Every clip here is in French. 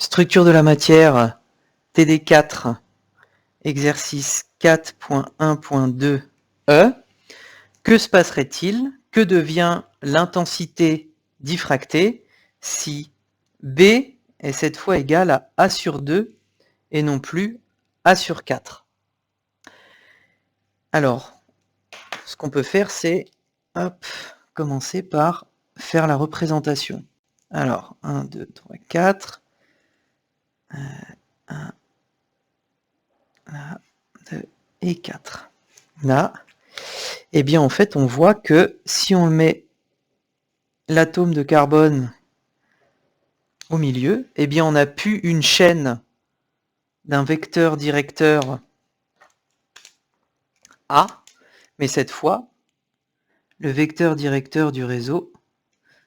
Structure de la matière, TD4, exercice 4.1.2e. Que se passerait-il? Que devient l'intensité diffractée si B est cette fois égale à A sur 2 et non plus A sur 4? Alors, ce qu'on peut faire, c'est commencer par faire la représentation. Alors, 1, 2, 3, 4. 1, 2 et 4. Là, eh bien, en fait, on voit que si on met l'atome de carbone au milieu, eh bien, on a pu une chaîne d'un vecteur directeur A, mais cette fois, le vecteur directeur du réseau,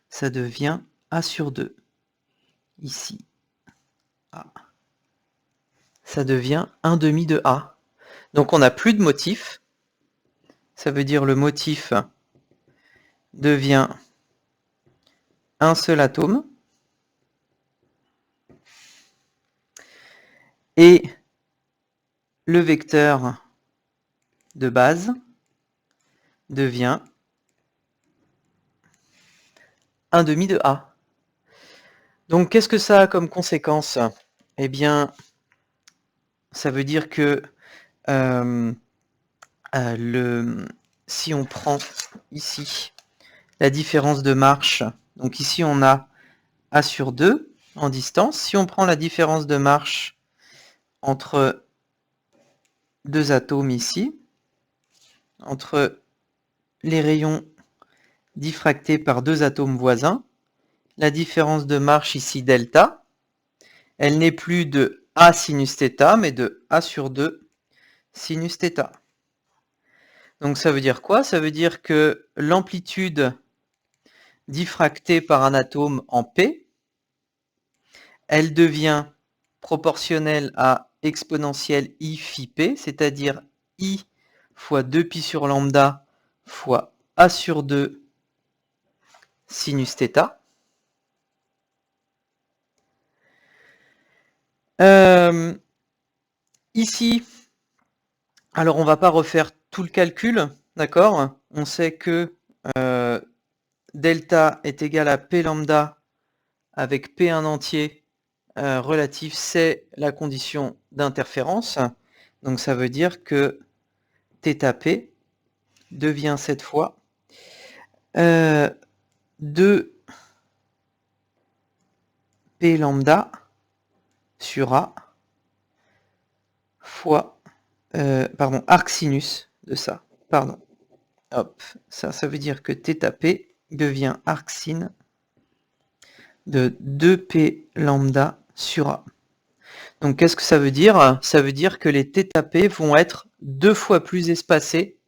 ça devient A sur 2. Ici, A. Ça devient 1/2 de A. Donc, on n'a plus de motif. Ça veut dire le motif devient un seul atome. Et le vecteur de base devient 1/2 de A. Donc, qu'est-ce que ça a comme conséquence? Eh bien, ça veut dire que si on prend ici la différence de marche, donc ici on a A sur 2 en distance. Si on prend la différence de marche entre deux atomes ici, entre les rayons diffractés par deux atomes voisins, la différence de marche ici, delta, elle n'est plus de A sinus θ, mais de A sur 2 sinus θ. Donc ça veut dire quoi? Ça veut dire que l'amplitude diffractée par un atome en P, elle devient proportionnelle à exponentielle I phi P, c'est-à-dire I fois 2pi sur lambda fois A sur 2 sinus θ. Ici, alors on va pas refaire tout le calcul, d'accord? On sait que delta est égal à P lambda avec P1 entier relatif, c'est la condition d'interférence. Donc ça veut dire que θp devient cette fois 2 P lambda sur A fois arc sinus de ça. Pardon. Hop, ça veut dire que θp devient arc sin de 2P lambda sur A. Donc qu'est-ce que ça veut dire? Ça veut dire que les θp vont être 2 fois plus espacés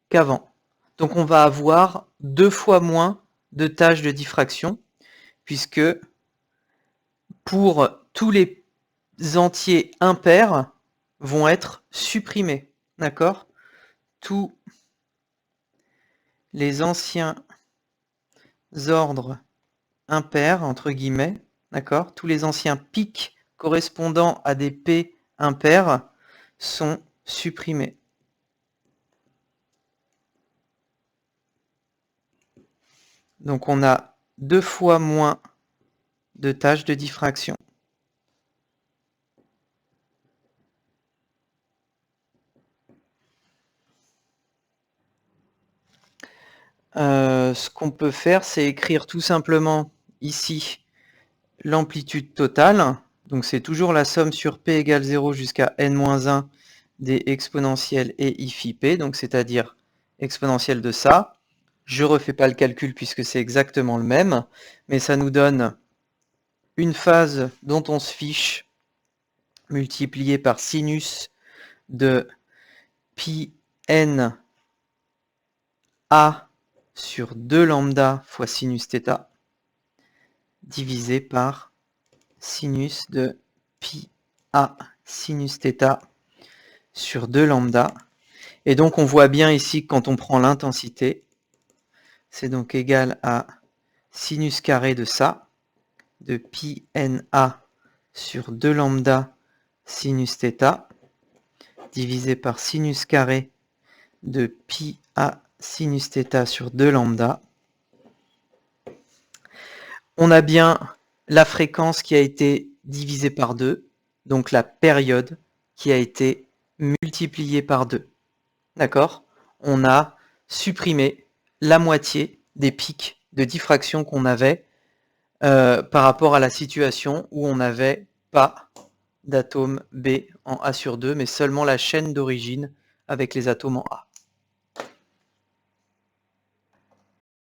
qu'avant. Donc on va avoir 2 fois moins de tâches de diffraction, puisque pour tous les entiers impairs vont être supprimés. D'accord? Tous les anciens ordres impairs, entre guillemets, d'accord? Tous les anciens pics correspondant à des P impairs sont supprimés. Donc on a 2 fois moins de tâches de diffraction. Ce qu'on peut faire, c'est écrire tout simplement ici l'amplitude totale. Donc c'est toujours la somme sur P égale 0 jusqu'à n-1 des exponentielles et I phi P, donc c'est-à-dire exponentielle de ça. Je ne refais pas le calcul puisque c'est exactement le même, mais ça nous donne une phase dont on se fiche multipliée par sinus de pi n A sur 2 lambda fois sinus θ divisé par sinus de pi A sinus θ sur 2 lambda. Et donc on voit bien ici que quand on prend l'intensité, c'est donc égal à sinus carré de ça, de pi na sur 2 lambda sinus θ divisé par sinus carré de pi a sinus θ sur 2 lambda. On a bien la fréquence qui a été divisée par 2, donc la période qui a été multipliée par 2. D'accord? On a supprimé la moitié des pics de diffraction qu'on avait par rapport à la situation où on n'avait pas d'atome B en A sur 2, mais seulement la chaîne d'origine avec les atomes en A.